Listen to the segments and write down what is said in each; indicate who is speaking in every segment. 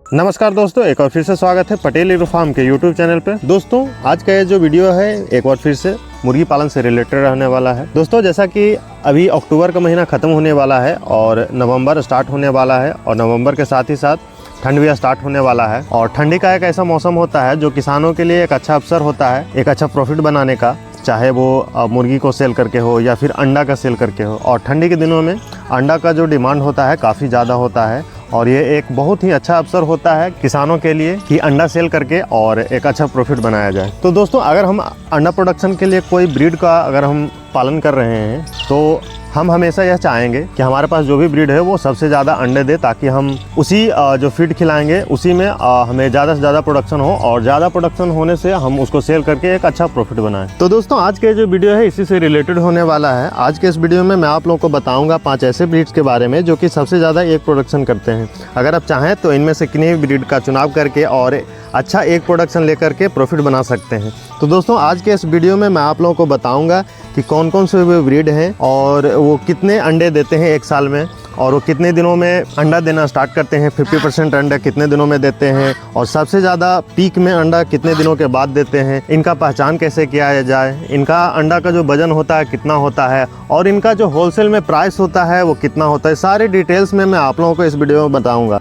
Speaker 1: नमस्कार दोस्तों, एक बार फिर से स्वागत है पटेल एग्रो फार्म के यूट्यूब चैनल पे। दोस्तों आज का ये जो वीडियो है एक बार फिर से मुर्गी पालन से रिलेटेड रहने वाला है। दोस्तों जैसा कि अभी अक्टूबर का महीना ख़त्म होने वाला है और नवंबर स्टार्ट होने वाला है और नवंबर के साथ ही साथ ठंड भी स्टार्ट होने वाला है और ठंडी का एक ऐसा मौसम होता है जो किसानों के लिए एक अच्छा अवसर होता है एक अच्छा प्रॉफिट बनाने का, चाहे वो मुर्गी को सेल करके हो या फिर अंडा का सेल करके हो। और ठंडी के दिनों में अंडा का जो डिमांड होता है काफ़ी ज़्यादा होता है और ये एक बहुत ही अच्छा अवसर होता है किसानों के लिए कि अंडा सेल करके और एक अच्छा प्रॉफिट बनाया जाए। तो दोस्तों अगर हम अंडा प्रोडक्शन के लिए कोई ब्रीड का अगर हम पालन कर रहे हैं तो हम हमेशा यह चाहेंगे कि हमारे पास जो भी ब्रीड है वो सबसे ज़्यादा अंडे दे, ताकि हम उसी जो फीड खिलाएंगे उसी में हमें ज़्यादा से ज़्यादा प्रोडक्शन हो और ज़्यादा प्रोडक्शन होने से हम उसको सेल करके एक अच्छा प्रॉफिट बनाएं। तो दोस्तों आज के जो वीडियो है इसी से रिलेटेड होने वाला है। आज के इस वीडियो में मैं आप लोगों को बताऊँगा 5 ऐसे ब्रीड्स के बारे में जो कि सबसे ज़्यादा एक प्रोडक्शन करते हैं। अगर आप चाहें तो इनमें से किन्हीं भी ब्रीड का चुनाव करके और अच्छा एक प्रोडक्शन लेकर के प्रॉफिट बना सकते हैं। तो दोस्तों आज के इस वीडियो में मैं आप लोगों को बताऊंगा कि कौन कौन से ब्रीड हैं और वो कितने अंडे देते हैं एक साल में और वो कितने दिनों में अंडा देना स्टार्ट करते हैं, 50% अंडा कितने दिनों में देते हैं और सबसे ज़्यादा पीक में अंडा कितने दिनों के बाद देते हैं, इनका पहचान कैसे किया जाए, इनका अंडा का जो वजन होता है कितना होता है और इनका जो होलसेल में प्राइस होता है वो कितना होता है, सारे डिटेल्स में मैं आप लोगों को इस वीडियो में बताऊँगा।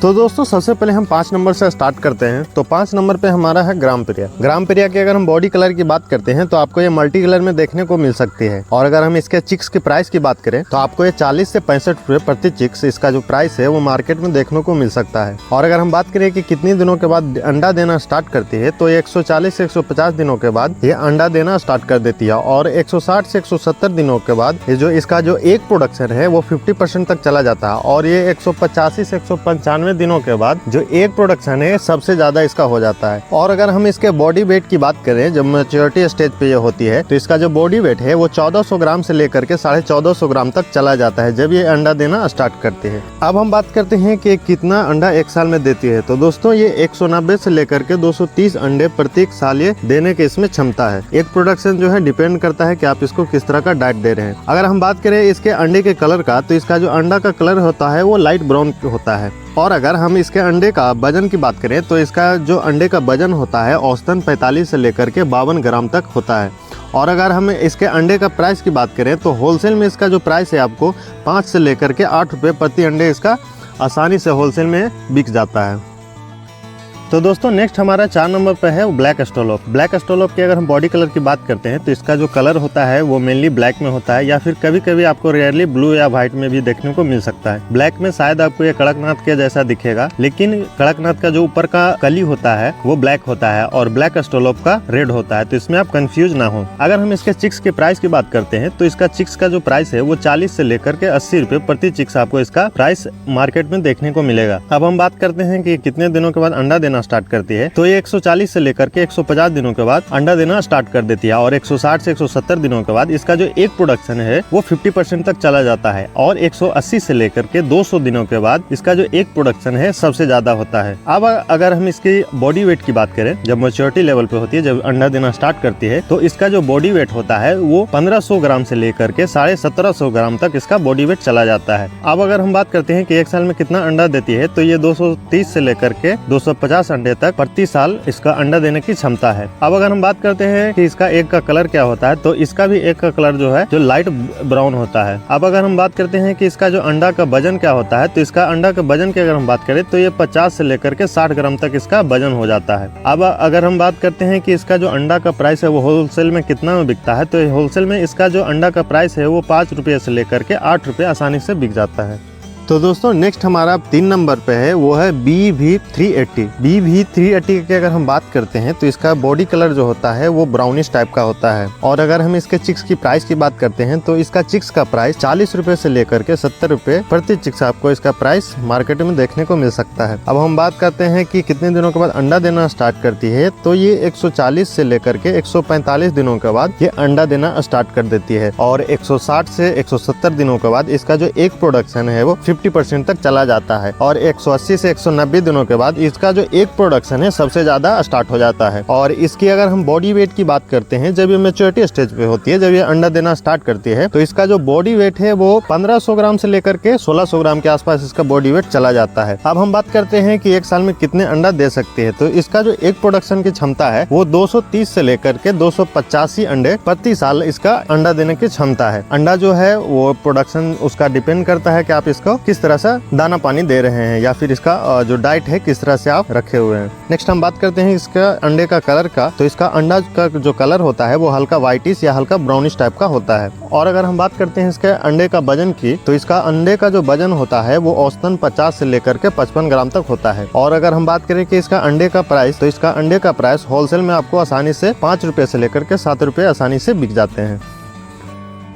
Speaker 1: तो दोस्तों सबसे पहले हम 5 नंबर से स्टार्ट करते हैं। तो 5 नंबर पे हमारा है ग्रामप्रिया। ग्रामप्रिया की अगर हम बॉडी कलर की बात करते हैं तो आपको ये मल्टी कलर में देखने को मिल सकती है और अगर हम इसके चिक्स की प्राइस की बात करें तो आपको ये 40 से 65 रुपये प्रति चिक्स इसका जो प्राइस है वो मार्केट में देखने को मिल सकता है। और अगर हम बात करें कि कितनी दिनों के बाद अंडा देना स्टार्ट करती है तो 140 से 150 दिनों के बाद ये अंडा देना स्टार्ट कर देती है और 160 से 170 दिनों के बाद ये जो इसका जो एक प्रोडक्शन है वो 50% तक चला जाता है और ये 185 से 195 दिनों के बाद जो एक प्रोडक्शन है सबसे ज्यादा इसका हो जाता है। और अगर हम इसके बॉडी वेट की बात करें जब मैच्योरिटी स्टेज पे ये होती है तो इसका जो बॉडी वेट है वो 1400 ग्राम से लेकर के 1450 ग्राम तक चला जाता है जब ये अंडा देना स्टार्ट करती है। अब हम बात करते हैं कि कितना अंडा एक साल में देती है। तो दोस्तों ये 190 से लेकर के 230 अंडे प्रत्येक साल ये देने की इसमें क्षमता है। एक प्रोडक्शन जो है डिपेंड करता है कि आप इसको किस तरह का डाइट दे रहे हैं। अगर हम बात करें इसके अंडे के कलर का तो इसका जो अंडा का कलर होता है वो लाइट ब्राउन होता है। और अगर हम इसके अंडे का वजन की बात करें तो इसका जो अंडे का वजन होता है औसतन 45 से लेकर के 52 ग्राम तक होता है। और अगर हम इसके अंडे का प्राइस की बात करें तो होलसेल में इसका जो प्राइस है आपको 5 से लेकर के 8 रुपये प्रति अंडे इसका आसानी से होलसेल में बिक जाता है। तो दोस्तों नेक्स्ट हमारा 4 नंबर पे है ब्लैक एस्ट्रोलोप। ब्लैक एस्ट्रोलोप की अगर हम बॉडी कलर की बात करते हैं तो इसका जो कलर होता है वो मेनली ब्लैक में होता है या फिर कभी कभी आपको रेयरली ब्लू या व्हाइट में भी देखने को मिल सकता है। ब्लैक में शायद आपको ये कड़कनाथ के जैसा दिखेगा, लेकिन कड़कनाथ का जो ऊपर का कली होता है वो ब्लैक होता है और ब्लैक एस्ट्रोलोप का रेड होता है, तो इसमें आप कंफ्यूज ना हो। अगर हम इसके चिक्स के प्राइस की बात करते हैं तो इसका चिक्स का जो प्राइस है वो 40 से लेकर के 80 रुपए प्रति चिक्स आपको इसका प्राइस मार्केट में देखने को मिलेगा। अब हम बात करते हैं कि कितने दिनों के बाद अंडा देना स्टार्ट करती है। तो ये 140 से लेकर के 150 दिनों के बाद अंडा देना स्टार्ट कर देती है और 160 से 170 दिनों के बाद इसका जो एक प्रोडक्शन है वो 50% तक चला जाता है और 180 से लेकर के 200 दिनों के बाद इसका जो एक प्रोडक्शन है सबसे ज्यादा होता है। अब अगर हम इसकी बॉडी वेट की बात करें जब मैच्योरिटी लेवल पे होती है, जब अंडा देना स्टार्ट करती है तो इसका जो बॉडी वेट होता है वो 1500 ग्राम से लेकर के 1750 ग्राम तक इसका बॉडी वेट चला जाता है। अब अगर हम बात करते हैं कि एक साल में कितना अंडा देती है तो ये 230 से लेकर के 250 अंडे तक प्रति साल इसका अंडा देने की क्षमता है। अब अगर हम बात करते हैं कि इसका एग का कलर क्या होता है तो इसका भी एग का कलर जो है जो लाइट ब्राउन होता है। अब अगर हम बात करते हैं कि इसका जो अंडा का वजन क्या होता है तो इसका अंडा का वजन की अगर हम बात करें तो ये 50 से लेकर के 60 ग्राम तक इसका वजन हो जाता है। अब अगर हम बात करते हैं कि इसका जो अंडा का प्राइस है वो होलसेल में कितना में बिकता है तो होलसेल में इसका जो अंडा का प्राइस है वो 5 रुपये से लेकर के 8 रुपये आसानी से बिक जाता है। तो दोस्तों नेक्स्ट हमारा 3 नंबर पे है वो है BV380। BV380 की अगर हम बात करते हैं तो इसका बॉडी कलर जो होता है वो ब्राउनिश टाइप का होता है। और अगर हम इसके चिक्स की प्राइस की बात करते हैं तो इसका चिक्स का प्राइस 40 रुपए से लेकर के 70 रुपए प्रति चिक्स आपको इसका प्राइस मार्केट में देखने को मिल सकता है। अब हम बात करते हैं कि कितने दिनों के बाद अंडा देना स्टार्ट करती है तो ये 140 से लेकर के 145 दिनों के बाद ये अंडा देना स्टार्ट कर देती है और 160 से 170 दिनों के बाद इसका जो एक प्रोडक्शन है वो 50% तक चला जाता है और 180 से 190 दिनों के बाद इसका जो एग प्रोडक्शन है सबसे ज्यादा स्टार्ट हो जाता है। और इसकी अगर हम बॉडी वेट की बात करते हैं, जब ये मैच्योरिटी स्टेज पे होती है, जब ये अंडा देना स्टार्ट करती है, तो इसका जो बॉडी वेट है वो 1500 ग्राम से लेकर के 1600 ग्राम के आसपास इसका बॉडी वेट चला जाता है। अब हम बात करते हैं कि एक साल में कितने अंडा दे सकती है, तो इसका जो एग प्रोडक्शन की क्षमता है वो 230 से लेकर के 285 अंडे प्रति साल इसका अंडा देने की क्षमता है। अंडा जो है वो प्रोडक्शन उसका डिपेंड करता है कि आप इसको किस तरह से दाना पानी दे रहे हैं या फिर इसका जो डाइट है किस तरह से आप रखे हुए हैं। नेक्स्ट हम बात करते हैं इसका अंडे का कलर का, तो इसका अंडा का जो कलर होता है वो हल्का व्हाइटिश या हल्का ब्राउनिश टाइप का होता है। और अगर हम बात करते हैं इसके अंडे का वजन की, तो इसका अंडे का जो वजन होता है वो औसतन 50 से लेकर के 55 ग्राम तक होता है। और अगर हम बात करें कि इसका अंडे का प्राइस, तो इसका अंडे का प्राइस होलसेल में आपको आसानी से 5 रुपए से लेकर के 7 रुपए आसानी से बिक जाते हैं।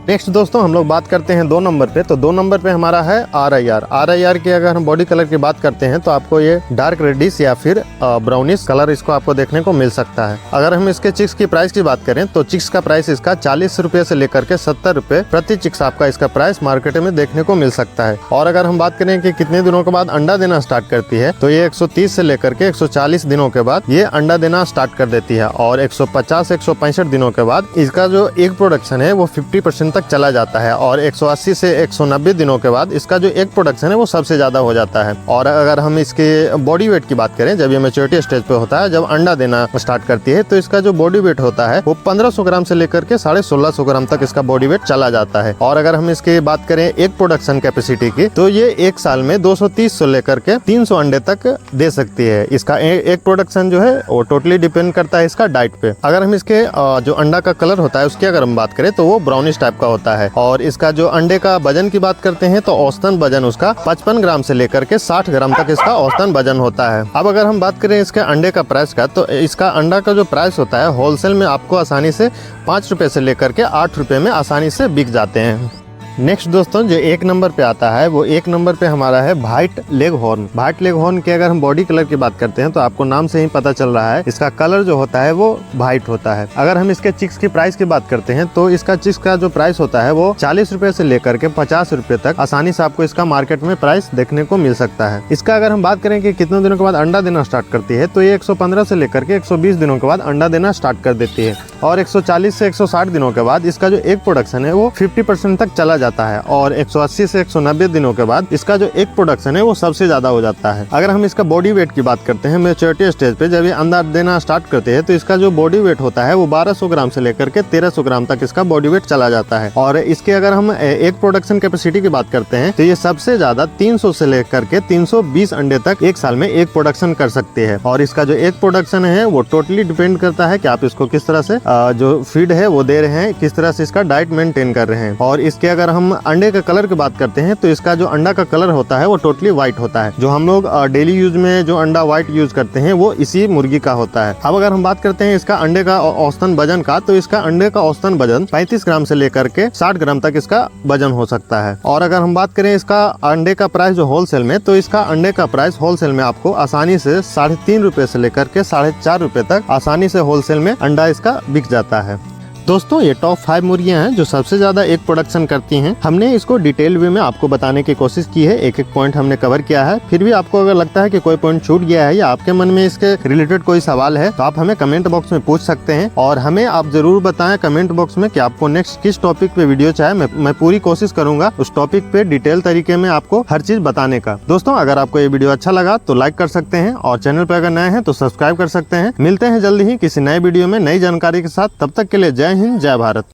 Speaker 1: नेक्स्ट दोस्तों हम लोग बात करते हैं 2 नंबर पे, तो 2 नंबर पे हमारा है RIR की अगर हम बॉडी कलर की बात करते हैं तो आपको ये डार्क रेडिश या फिर ब्राउनिश कलर इसको आपको देखने को मिल सकता है। अगर हम इसके चिक्स की प्राइस की बात करें तो चिक्स का प्राइस इसका 40 रुपए से लेकर के 70 रुपए प्रति चिक्स आपका इसका प्राइस मार्केट में देखने को मिल सकता है। और अगर हम बात करें कि कितने दिनों के बाद अंडा देना स्टार्ट करती है, तो ये 130 से लेकर के 140 दिनों के बाद ये अंडा देना स्टार्ट कर देती है और 150 से 165 दिनों के बाद इसका जो एग प्रोडक्शन है वो 50% तक चला जाता है और 180 से 190 दिनों के बाद इसका जो एग प्रोडक्शन है वो सबसे ज्यादा हो जाता है। और अगर हम इसके बॉडी वेट की बात करें, जब ये मैच्योरिटी स्टेज पे होता है, जब अंडा देना स्टार्ट करती है, तो इसका जो बॉडी वेट होता है वो 1500 ग्राम से लेकर के 1650 ग्राम तक इसका बॉडी वेट चला जाता है। और अगर हम इसकी बात करें एग प्रोडक्शन कैपेसिटी की, तो ये एक साल में 230 से लेकर के 300 अंडे तक दे सकती है। इसका एग प्रोडक्शन जो है वो टोटली डिपेंड करता है इसका डाइट पे। अगर हम इसके जो अंडा का कलर होता है उसकी अगर हम बात करें तो वो ब्राउनिश टाइप का होता है। और इसका जो अंडे का वजन की बात करते हैं तो औसतन वजन उसका 55 ग्राम से लेकर के 60 ग्राम तक इसका औसतन वजन होता है। अब अगर हम बात करें इसके अंडे का प्राइस का, तो इसका अंडा का जो प्राइस होता है होलसेल में आपको आसानी से 5 रुपए से लेकर के 8 रुपए में आसानी से बिक जाते हैं। नेक्स्ट दोस्तों जो 1 नंबर पे आता है वो 1 नंबर पे हमारा है white leg horn. White leg horn की अगर हम बॉडी कलर की बात करते हैं तो आपको नाम से ही पता चल रहा है इसका कलर जो होता है वो व्हाइट होता है। अगर हम इसके चिक्स की प्राइस की बात करते हैं तो इसका चिक्स का जो प्राइस होता है वो 40 रुपए से लेकर के 50 रुपए तक आसानी से आपको इसका मार्केट में प्राइस देखने को मिल सकता है। इसका अगर हम बात करें कि कितने दिनों के बाद अंडा देना स्टार्ट करती है, तो ये 115 से लेकर के 120 दिनों के बाद अंडा देना स्टार्ट कर देती है और 140 से 160 दिनों के बाद इसका जो एग प्रोडक्शन है वो 50% तक चला जाता है और 180 से 190 दिनों के बाद इसका जो एग प्रोडक्शन है वो सबसे ज्यादा हो जाता है। अगर हम इसका बॉडी वेट की बात करते हैं मैच्योरिटी स्टेज पे, जब ये अंडा देना स्टार्ट करते हैं तो इसका जो बॉडी वेट होता है वो 1200 ग्राम से लेकर के 1300 ग्राम तक इसका बॉडी वेट चला जाता है। और इसके अगर हम एग प्रोडक्शन कैपेसिटी की बात करते हैं तो ये सबसे ज्यादा 300 से लेकर के 320 अंडे तक एक साल में एग प्रोडक्शन कर सकते हैं। और इसका जो एग प्रोडक्शन है वो टोटली डिपेंड करता है कि आप इसको किस तरह से जो फीड है वो दे रहे हैं, किस तरह से इसका डाइट मेंटेन कर रहे हैं। और इसके अगर हम अंडे के कलर की बात करते हैं तो इसका जो अंडा का कलर होता है वो टोटली व्हाइट होता है। जो हम लोग डेली यूज में जो अंडा व्हाइट यूज करते हैं वो इसी मुर्गी का होता है। अब अगर हम बात करते हैं इसका अंडे का औसतन वजन का, तो इसका अंडे का औसतन वजन 35 ग्राम से लेकर के 60 ग्राम तक इसका वजन हो सकता है। और अगर हम बात करें इसका अंडे का प्राइस जो होलसेल में, तो इसका अंडे का प्राइस होलसेल में आपको आसानी से 3.5 रुपए से लेकर के 4.5 रुपए तक आसानी से होलसेल में अंडा इसका बिक जाता है। दोस्तों ये टॉप 5 मुर्गियां हैं जो सबसे ज्यादा एग प्रोडक्शन करती हैं। हमने इसको डिटेल वे में आपको बताने की कोशिश की है, एक एक पॉइंट हमने कवर किया है। फिर भी आपको अगर लगता है कि कोई पॉइंट छूट गया है या आपके मन में इसके रिलेटेड कोई सवाल है तो आप हमें कमेंट बॉक्स में पूछ सकते हैं और हमें आप जरूर बताएं कमेंट बॉक्स में कि आपको नेक्स्ट किस टॉपिक पे वीडियो चाहे। मैं पूरी कोशिश करूंगा उस टॉपिक पे डिटेल तरीके में आपको हर चीज बताने का। दोस्तों अगर आपको ये वीडियो अच्छा लगा तो लाइक कर सकते हैं और चैनल पर अगर नए हैं तो सब्सक्राइब कर सकते हैं। मिलते हैं जल्दी ही किसी नए वीडियो में नई जानकारी के साथ। तब तक के लिए जय हिंद, जय भारत।